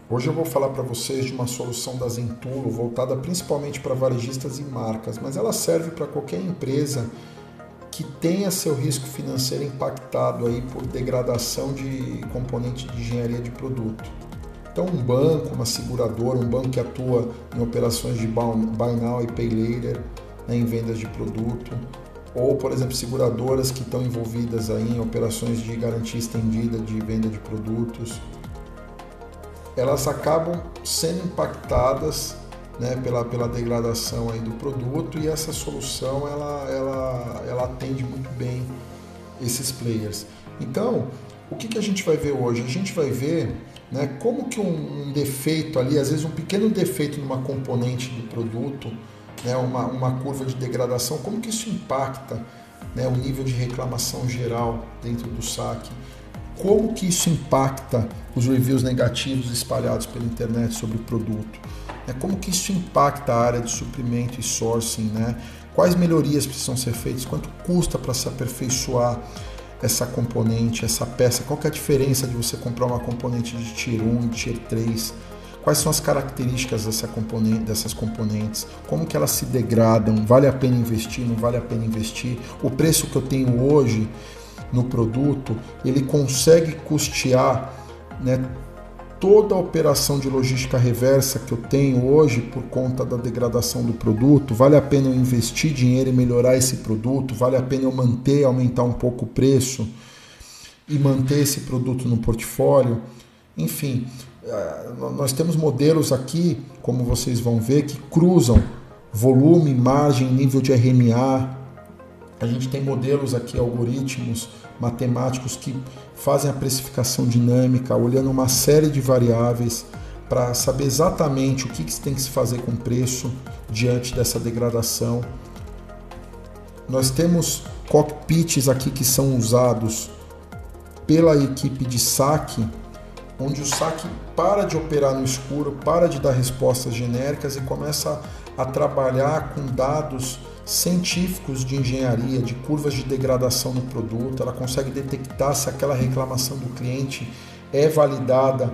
Hoje eu vou falar para vocês de uma solução da Zentulo voltada principalmente para varejistas e marcas, mas ela serve para qualquer empresa que tenha seu risco financeiro impactado aí por degradação de componente de engenharia de produto. Então um banco, uma seguradora, um banco que atua em operações de buy now e pay later, né, em vendas de produto, ou por exemplo seguradoras que estão envolvidas aí em operações de garantia estendida de venda de produtos, elas acabam sendo impactadas, né, pela degradação aí do produto, e essa solução ela atende muito bem esses players. Então, o que a gente vai ver hoje? A gente vai ver, né, como que um defeito ali, às vezes um pequeno defeito numa componente do produto, né, uma curva de degradação, como que isso impacta, né, o nível de reclamação geral dentro do saque. Como que isso impacta os reviews negativos espalhados pela internet sobre o produto? Como que isso impacta a área de suprimento e sourcing? Né? Quais melhorias precisam ser feitas? Quanto custa para se aperfeiçoar essa componente, essa peça? Qual que é a diferença de você comprar uma componente de Tier 1 e Tier 3? Quais são as características dessas componentes? Como que elas se degradam? Vale a pena investir? Não vale a pena investir? O preço que eu tenho hoje no produto, ele consegue custear, né, toda a operação de logística reversa que eu tenho hoje por conta da degradação do produto? Vale a pena eu investir dinheiro e melhorar esse produto? Vale a pena eu manter, aumentar um pouco o preço e manter esse produto no portfólio? Enfim, nós temos modelos aqui, como vocês vão ver, que cruzam volume, margem, nível de RMA. A gente tem modelos aqui, algoritmos matemáticos que fazem a precificação dinâmica, olhando uma série de variáveis para saber exatamente o que tem que se fazer com o preço diante dessa degradação. Nós temos cockpits aqui que são usados pela equipe de saque, onde o saque para de operar no escuro, para de dar respostas genéricas e começa a trabalhar com dados científicos de engenharia, de curvas de degradação no produto. Ela consegue detectar se aquela reclamação do cliente é validada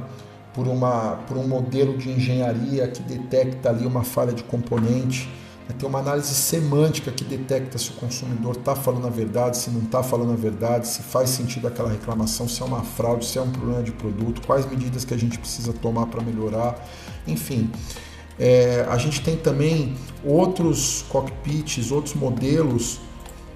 por um modelo de engenharia que detecta ali uma falha de componente. Tem uma análise semântica que detecta se o consumidor está falando a verdade, se não está falando a verdade, se faz sentido aquela reclamação, se é uma fraude, se é um problema de produto, quais medidas que a gente precisa tomar para melhorar, enfim. A gente tem também outros cockpits, outros modelos,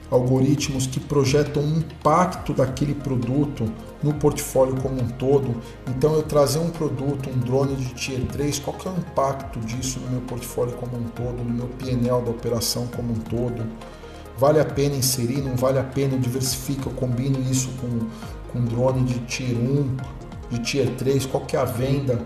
algoritmos que projetam o impacto daquele produto no portfólio como um todo. Então eu trazer um produto, um drone de Tier 3, qual que é o impacto disso no meu portfólio como um todo, no meu P&L da operação como um todo? Vale a pena inserir, não vale a pena, eu diversifico, eu combino isso com drone de Tier 1, de Tier 3, qual que é a venda,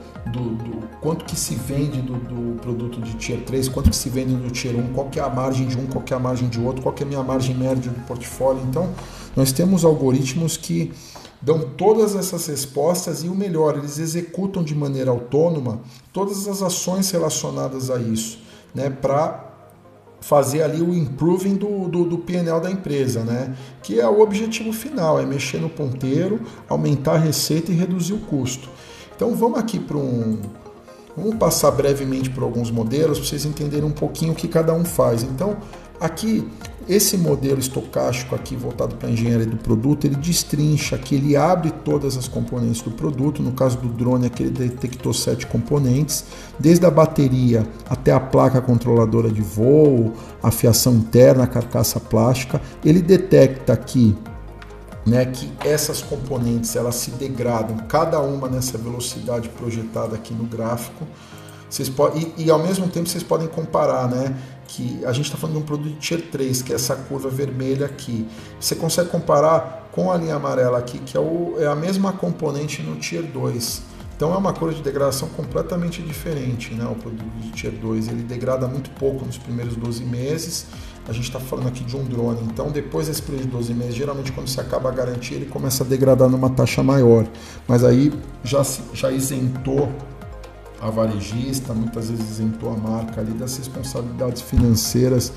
quanto que se vende do produto de Tier 3, quanto que se vende do Tier 1, qual que é a margem de um, qual que é a margem de outro, qual que é a minha margem média do portfólio. Então, nós temos algoritmos que dão todas essas respostas e o melhor, eles executam de maneira autônoma todas as ações relacionadas a isso, né, para fazer ali o improving do P&L da empresa, né? Que é o objetivo final, é mexer no ponteiro, aumentar a receita e reduzir o custo. Então vamos aqui vamos passar brevemente por alguns modelos para vocês entenderem um pouquinho o que cada um faz. Então aqui, esse modelo estocástico aqui voltado para a engenharia do produto, ele destrincha aqui, ele abre todas as componentes do produto. No caso do drone aqui, ele detectou 7 componentes, desde a bateria até a placa controladora de voo, a fiação interna, a carcaça plástica. Ele detecta aqui, né, que essas componentes elas se degradam, cada uma nessa velocidade projetada aqui no gráfico. E ao mesmo tempo vocês podem comparar, né, que a gente está falando de um produto de Tier 3, que é essa curva vermelha aqui. Você consegue comparar com a linha amarela aqui, que é a mesma componente no Tier 2. Então é uma curva de degradação completamente diferente, né? O produto de Tier 2, ele degrada muito pouco nos primeiros 12 meses. A gente está falando aqui de um drone. Então depois desse período de 12 meses, geralmente quando se acaba a garantia, ele começa a degradar numa taxa maior. Mas aí já isentou a varejista, muitas vezes isentou a marca ali das responsabilidades financeiras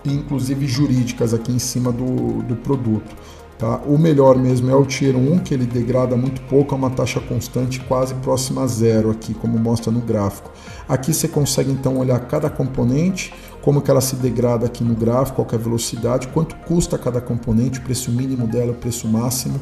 e inclusive jurídicas aqui em cima do produto. Tá? O melhor mesmo é o Tier 1, que ele degrada muito pouco, é uma taxa constante quase próxima a zero aqui, como mostra no gráfico. Aqui você consegue então olhar cada componente, como que ela se degrada aqui no gráfico, qual que é a velocidade, quanto custa cada componente, o preço mínimo dela, o preço máximo.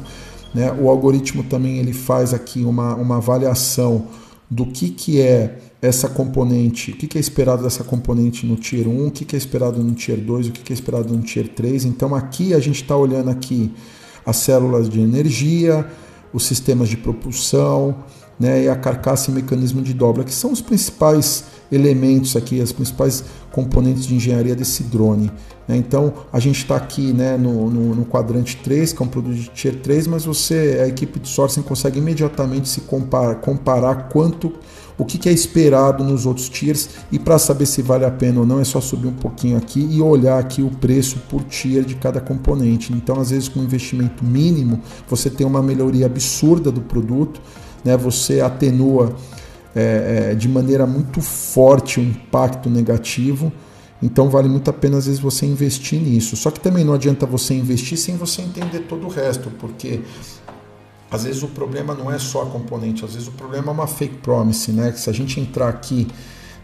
Né? O algoritmo também ele faz aqui uma avaliação do que é essa componente, o que é esperado dessa componente no Tier 1, o que é esperado no Tier 2, o que é esperado no Tier 3. Então aqui a gente está olhando aqui as células de energia, os sistemas de propulsão, né, e a carcaça e mecanismo de dobra, que são os principais elementos aqui, as principais componentes de engenharia desse drone. Né? Então a gente está aqui, né, no quadrante 3, que é um produto de Tier 3, mas a equipe de sourcing consegue imediatamente se comparar o que é esperado nos outros tiers, e para saber se vale a pena ou não é só subir um pouquinho aqui e olhar aqui o preço por tier de cada componente. Então às vezes com um investimento mínimo você tem uma melhoria absurda do produto, né? Você atenua de maneira muito forte o impacto negativo. Então vale muito a pena às vezes você investir nisso. Só que também não adianta você investir sem você entender todo o resto, porque às vezes o problema não é só a componente, às vezes o problema é uma fake promise, né? Que se a gente entrar aqui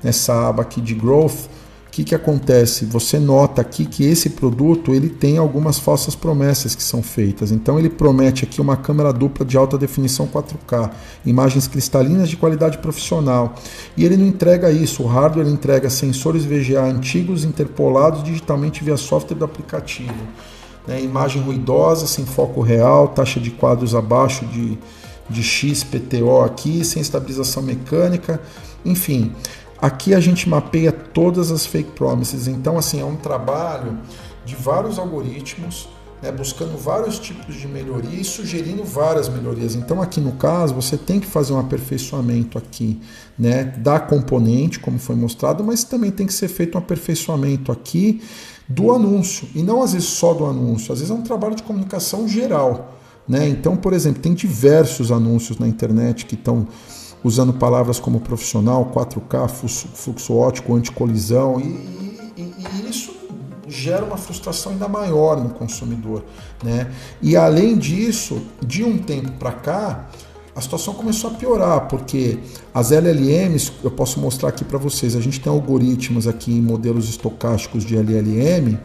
nessa aba aqui de growth, o que acontece? Você nota aqui que esse produto ele tem algumas falsas promessas que são feitas. Então ele promete aqui uma câmera dupla de alta definição 4K, imagens cristalinas de qualidade profissional. E ele não entrega isso. O hardware entrega sensores VGA antigos interpolados digitalmente via software do aplicativo. Né? Imagem ruidosa, sem foco real, taxa de quadros abaixo de X PTO aqui, sem estabilização mecânica, enfim. Aqui a gente mapeia todas as fake promises. Então, assim, é um trabalho de vários algoritmos, né, buscando vários tipos de melhoria e sugerindo várias melhorias. Então, aqui no caso, você tem que fazer um aperfeiçoamento aqui, né, da componente, como foi mostrado, mas também tem que ser feito um aperfeiçoamento aqui do anúncio, e não às vezes só do anúncio, às vezes é um trabalho de comunicação geral. Né? Então, por exemplo, tem diversos anúncios na internet que estão usando palavras como profissional, 4K, fluxo óptico, anticolisão, e isso gera uma frustração ainda maior no consumidor. Né? E além disso, de um tempo para cá, a situação começou a piorar, porque as LLMs, eu posso mostrar aqui para vocês, a gente tem algoritmos aqui em modelos estocásticos de LLM,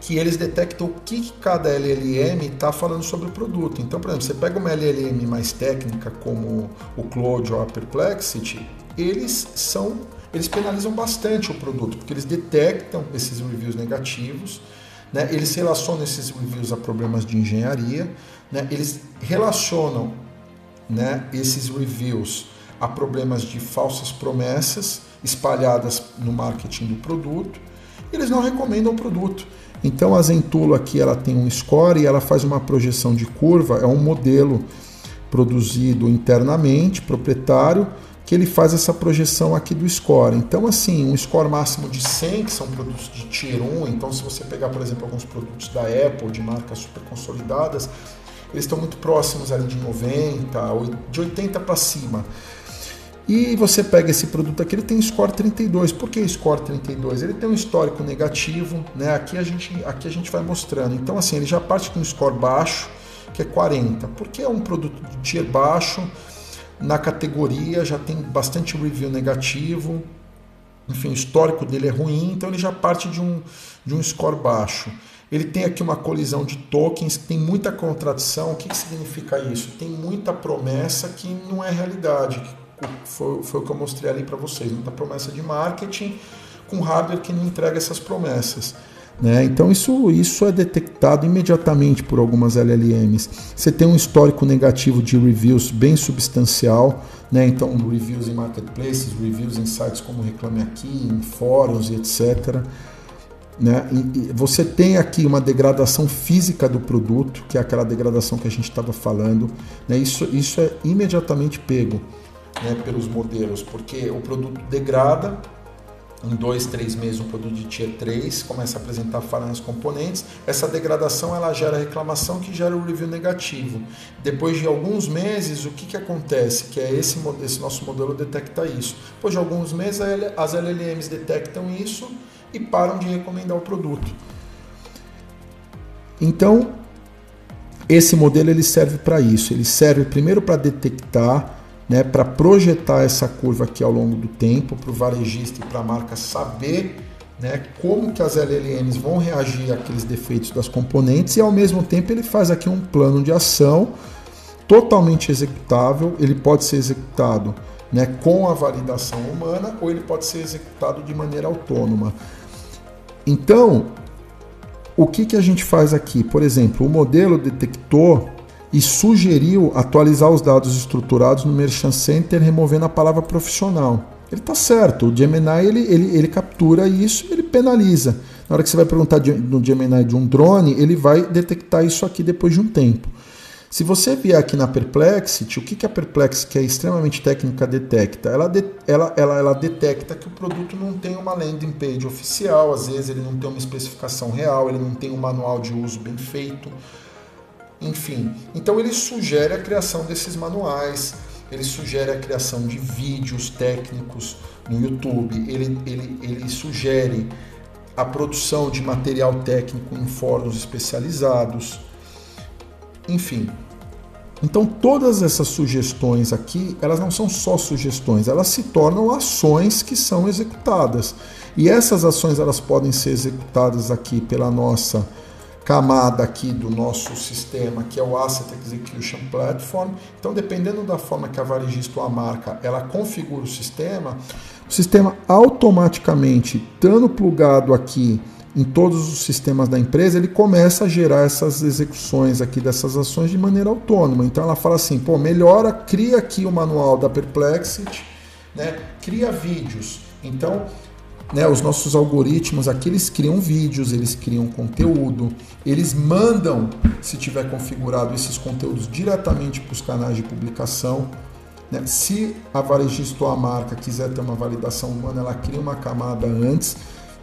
que eles detectam o que cada LLM está falando sobre o produto. Então, por exemplo, você pega uma LLM mais técnica, como o Claude ou a Perplexity, eles penalizam bastante o produto, porque eles detectam esses reviews negativos, né? Eles relacionam esses reviews a problemas de engenharia, né? Eles relacionam, né, esses reviews a problemas de falsas promessas espalhadas no marketing do produto. Eles não recomendam o produto. Então a Zentulo aqui ela tem um score e ela faz uma projeção de curva, é um modelo produzido internamente, proprietário, que ele faz essa projeção aqui do score. Então assim, um score máximo de 100, que são produtos de Tier 1, então se você pegar, por exemplo, alguns produtos da Apple, de marcas super consolidadas, eles estão muito próximos ali de 90, de 80 para cima. E você pega esse produto aqui, ele tem score 32. Por que score 32? Ele tem um histórico negativo, né? Aqui a gente vai mostrando. Então, assim, ele já parte com um score baixo, que é 40. Porque é um produto de tier baixo, na categoria já tem bastante review negativo, enfim, o histórico dele é ruim, então ele já parte de um score baixo. Ele tem aqui uma colisão de tokens, tem muita contradição. O que significa isso? Tem muita promessa que não é realidade. Foi o que eu mostrei ali para vocês, muita promessa de marketing com hardware que não entrega essas promessas. Né? Então isso é detectado imediatamente por algumas LLMs. Você tem um histórico negativo de reviews bem substancial, né? Então reviews em marketplaces, reviews em sites como Reclame Aqui, em fóruns e etc. Né? E você tem aqui uma degradação física do produto, que é aquela degradação que a gente estava falando. Né? Isso é imediatamente pego, né, pelos modelos, porque o produto degrada. Em 2, 3 meses, um produto de Tier 3 começa a apresentar falha nas componentes. Essa degradação ela gera reclamação, que gera o review negativo. Depois de alguns meses, o que acontece? Que é esse nosso modelo detecta isso. Depois de alguns meses, as LLMs detectam isso e param de recomendar o produto. Então, esse modelo ele serve para isso. Ele serve primeiro para detectar, né, para projetar essa curva aqui ao longo do tempo, para o varejista e para a marca saber, né, como que as LLMs vão reagir àqueles defeitos das componentes, e ao mesmo tempo ele faz aqui um plano de ação totalmente executável. Ele pode ser executado, né, com a validação humana, ou ele pode ser executado de maneira autônoma. Então, o que a gente faz aqui? Por exemplo, o modelo detectou e sugeriu atualizar os dados estruturados no Merchant Center, removendo a palavra profissional. Ele está certo, o Gemini ele captura isso, ele penaliza. Na hora que você vai perguntar no Gemini de um drone, ele vai detectar isso aqui depois de um tempo. Se você vier aqui na Perplexity, o que a Perplexity, que é extremamente técnica, detecta? Ela detecta que o produto não tem uma landing page oficial, às vezes ele não tem uma especificação real, ele não tem um manual de uso bem feito. Enfim, então ele sugere a criação desses manuais, ele sugere a criação de vídeos técnicos no YouTube, ele sugere a produção de material técnico em fóruns especializados, enfim. Então todas essas sugestões aqui, elas não são só sugestões, elas se tornam ações que são executadas. E essas ações elas podem ser executadas aqui pela nossa camada aqui do nosso sistema, que é o Asset Execution Platform. Então, dependendo da forma que a varejista ou a marca ela configura o sistema automaticamente, estando plugado aqui em todos os sistemas da empresa, ele começa a gerar essas execuções aqui dessas ações de maneira autônoma. Então ela fala assim, pô, melhora, cria aqui o manual da Perplexity, né? Cria vídeos. Então, né, os nossos algoritmos aqui, eles criam vídeos, eles criam conteúdo, eles mandam, se tiver configurado, esses conteúdos diretamente para os canais de publicação. Né? Se a varejista ou a marca quiser ter uma validação humana, ela cria uma camada antes.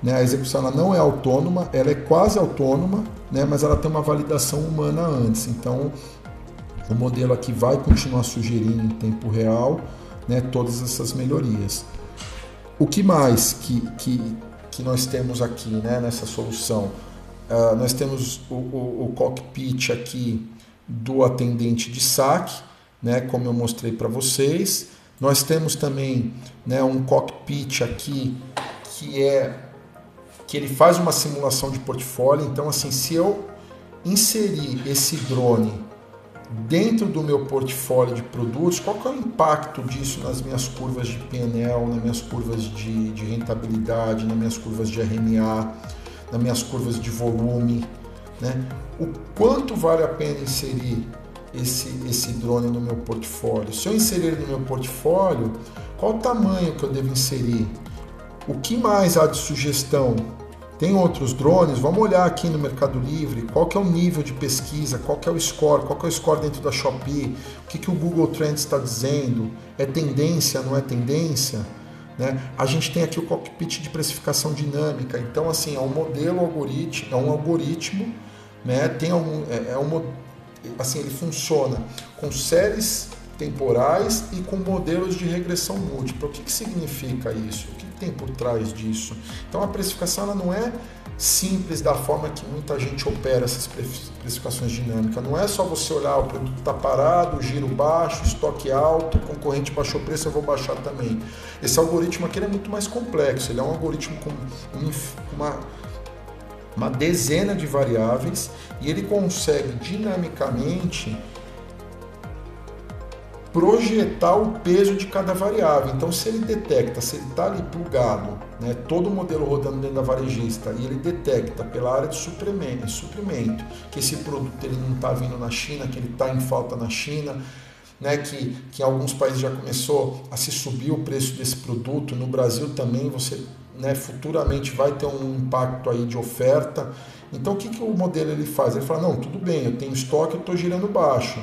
Né? A execução ela não é autônoma, ela é quase autônoma, né? Mas ela tem uma validação humana antes. Então, o modelo aqui vai continuar sugerindo em tempo real, né, todas essas melhorias. O que mais que nós temos aqui, né, nessa solução? Nós temos o cockpit aqui do atendente de saque, né, como eu mostrei para vocês. Nós temos também, né, um cockpit aqui que ele faz uma simulação de portfólio. Então, assim, se eu inserir esse drone dentro do meu portfólio de produtos, qual que é o impacto disso nas minhas curvas de P&L, nas minhas curvas de rentabilidade, nas minhas curvas de RMA, nas minhas curvas de volume, né? O quanto vale a pena inserir esse drone no meu portfólio? Se eu inserir no meu portfólio, qual o tamanho que eu devo inserir? O que mais há de sugestão? Tem outros drones? Vamos olhar aqui no Mercado Livre, qual que é o nível de pesquisa, qual que é o score dentro da Shopee, o que o Google Trends está dizendo, é tendência, não é tendência? Né? A gente tem aqui o cockpit de precificação dinâmica, então assim, é um algoritmo, né? Assim, ele funciona com séries temporais e com modelos de regressão múltipla. O que significa isso? O que tem por trás disso? Então a precificação ela não é simples da forma que muita gente opera essas precificações dinâmicas. Não é só você olhar, o produto está parado, giro baixo, estoque alto, o concorrente baixou o preço, eu vou baixar também. Esse algoritmo aqui é muito mais complexo, ele é um algoritmo com uma dezena de variáveis e ele consegue dinamicamente projetar o peso de cada variável. Então, se ele detecta, se ele está ali plugado, né, todo o modelo rodando dentro da varejista, e ele detecta pela área de suprimento que esse produto ele não está vindo na China, que ele está em falta na China, né, que em alguns países já começou a se subir o preço desse produto, no Brasil também você, né, futuramente vai ter um impacto aí de oferta. Então, o que o modelo ele faz? Ele fala, não, tudo bem, eu tenho estoque, eu estou girando baixo,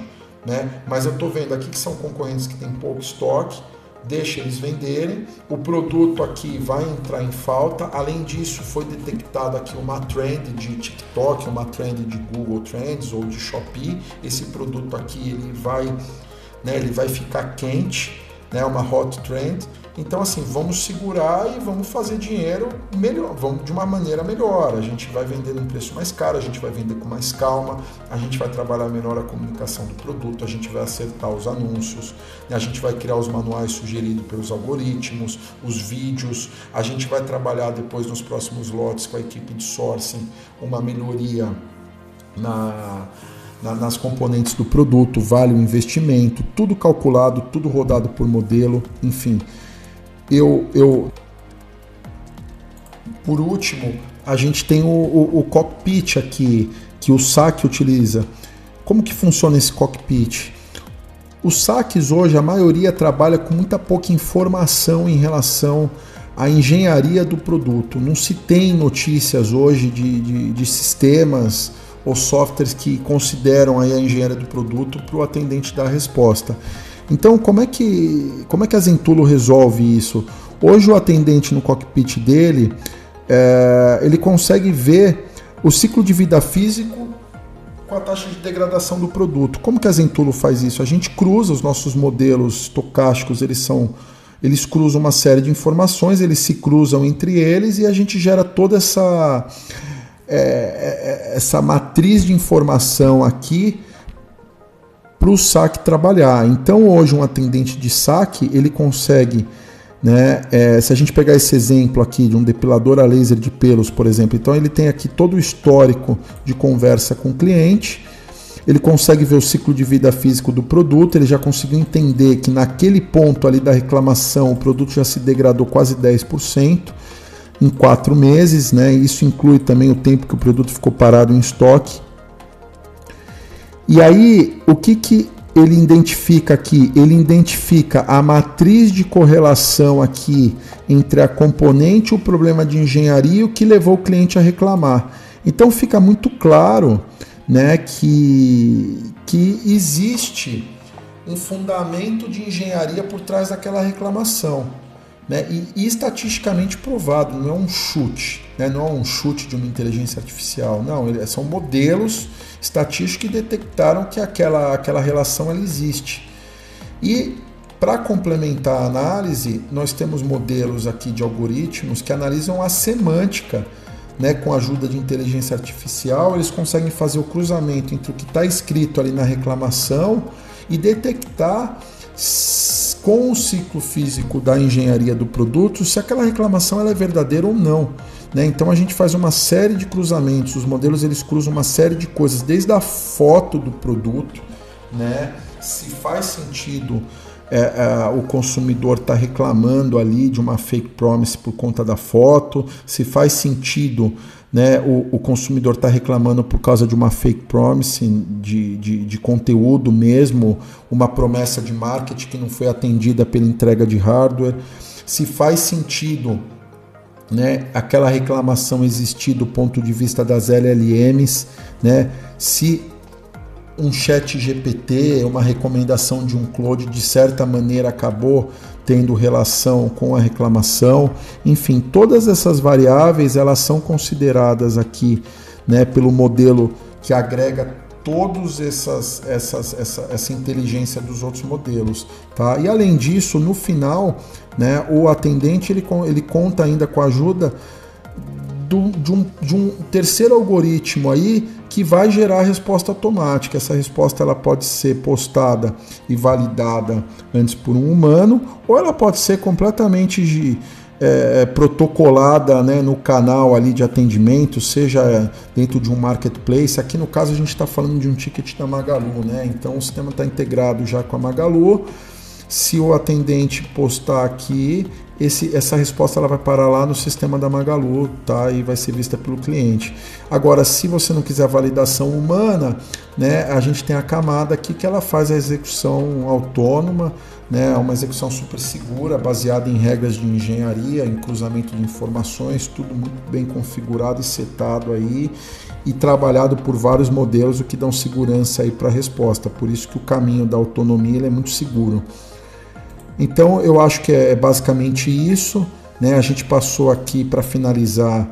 né? Mas eu estou vendo aqui que são concorrentes que têm pouco estoque, deixa eles venderem, o produto aqui vai entrar em falta. Além disso, foi detectada aqui uma trend de TikTok, uma trend de Google Trends ou de Shopee. Esse produto aqui ele vai ficar quente, né, uma hot trend. Então, assim, vamos segurar e vamos fazer dinheiro melhor, vamos de uma maneira melhor. A gente vai vender num preço mais caro, a gente vai vender com mais calma, a gente vai trabalhar melhor a comunicação do produto, a gente vai acertar os anúncios, né? A gente vai criar os manuais sugeridos pelos algoritmos, os vídeos, a gente vai trabalhar depois nos próximos lotes com a equipe de sourcing uma melhoria nas componentes do produto, vale o investimento, tudo calculado, tudo rodado por modelo, enfim. Por último, a gente tem o cockpit aqui, que o SAC utiliza. Como que funciona esse cockpit? Os saques hoje, a maioria trabalha com muita pouca informação em relação à engenharia do produto. Não se tem notícias hoje de sistemas ou softwares que consideram aí a engenharia do produto para o atendente dar a resposta. Então, como é que a Zentulo resolve isso? Hoje o atendente no cockpit dele, ele consegue ver o ciclo de vida físico com a taxa de degradação do produto. Como que a Zentulo faz isso? A gente cruza os nossos modelos estocásticos, eles cruzam uma série de informações, eles se cruzam entre eles e a gente gera toda essa matriz de informação aqui para o saque trabalhar. Então hoje um atendente de saque, ele consegue, né, se a gente pegar esse exemplo aqui de um depilador a laser de pelos, por exemplo, então ele tem aqui todo o histórico de conversa com o cliente, ele consegue ver o ciclo de vida físico do produto, ele já conseguiu entender que naquele ponto ali da reclamação o produto já se degradou quase 10% em 4 meses, né? Isso inclui também o tempo que o produto ficou parado em estoque. E aí, o que ele identifica aqui? Ele identifica a matriz de correlação aqui entre a componente e o problema de engenharia, o que levou o cliente a reclamar. Então fica muito claro, né, que existe um fundamento de engenharia por trás daquela reclamação, né? E estatisticamente provado, não é um chute, né? Não é um chute de uma inteligência artificial, não, são modelos estatísticos que detectaram que aquela relação ela existe. E para complementar a análise, nós temos modelos aqui de algoritmos que analisam a semântica, né? Com a ajuda de inteligência artificial, eles conseguem fazer o cruzamento entre o que está escrito ali na reclamação e detectar com o ciclo físico da engenharia do produto se aquela reclamação ela é verdadeira ou não, né? Então a gente faz uma série de cruzamentos, os modelos eles cruzam uma série de coisas, desde a foto do produto, né? Se faz sentido o consumidor está reclamando ali de uma fake promise por conta da foto, se faz sentido, né, o consumidor está reclamando por causa de uma fake promise de conteúdo mesmo, uma promessa de marketing que não foi atendida pela entrega de hardware, se faz sentido, né, aquela reclamação existir do ponto de vista das LLMs, né, se um chat GPT, uma recomendação de um Claude, de certa maneira acabou tendo relação com a reclamação. Enfim, todas essas variáveis elas são consideradas aqui, né, pelo modelo que agrega todos essa inteligência dos outros modelos, tá? E além disso, no final, né, o atendente ele conta ainda com a ajuda de um terceiro algoritmo aí que vai gerar a resposta automática. Essa resposta ela pode ser postada e validada antes por um humano, ou ela pode ser completamente protocolada, né, no canal ali de atendimento, seja dentro de um marketplace. Aqui no caso a gente está falando de um ticket da Magalu, né? Então o sistema está integrado já com a Magalu. Se o atendente postar aqui, essa resposta ela vai parar lá no sistema da Magalu, tá? E vai ser vista pelo cliente. Agora, se você não quiser a validação humana, né, a gente tem a camada aqui que ela faz a execução autônoma, né, uma execução super segura, baseada em regras de engenharia, em cruzamento de informações, tudo muito bem configurado e setado aí, e trabalhado por vários modelos, o que dão segurança aí para a resposta. Por isso que o caminho da autonomia ele é muito seguro. Então eu acho que é basicamente isso, né? A gente passou aqui para finalizar,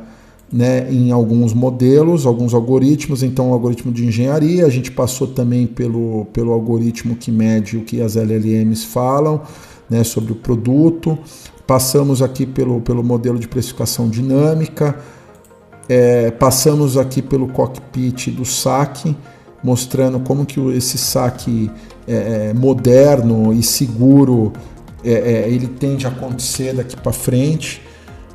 né, em alguns modelos, alguns algoritmos. Então o algoritmo de engenharia, a gente passou também pelo algoritmo que mede o que as LLMs falam, né, sobre o produto. Passamos aqui pelo modelo de precificação dinâmica, passamos aqui pelo cockpit do saque, mostrando como que esse saque moderno e seguro ele tende a acontecer daqui para frente,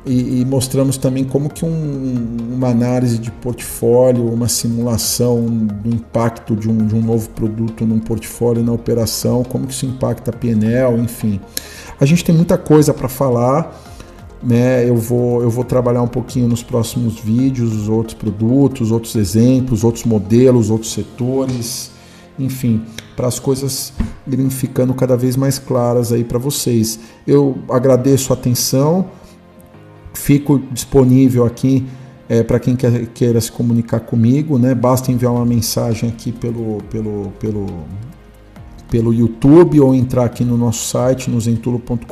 e mostramos também como que uma análise de portfólio, uma simulação do impacto de um novo produto num portfólio e na operação, como que isso impacta a P&L, enfim. A gente tem muita coisa para falar, né? Eu vou trabalhar um pouquinho nos próximos vídeos, os outros produtos, outros exemplos, outros modelos, outros setores, enfim, para as coisas irem ficando cada vez mais claras aí para vocês. Eu agradeço a atenção, fico disponível aqui para quem queira se comunicar comigo, né? Basta enviar uma mensagem aqui pelo YouTube ou entrar aqui no nosso site, no zentulo.com.br.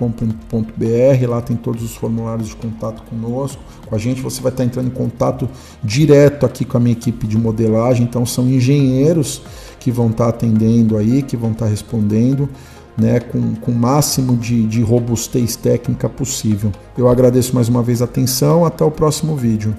Lá tem todos os formulários de contato conosco, com a gente. Você vai estar entrando em contato direto aqui com a minha equipe de modelagem. Então são engenheiros que vão estar atendendo aí, que vão estar respondendo, né, com o máximo de robustez técnica possível. Eu agradeço mais uma vez a atenção. Até o próximo vídeo.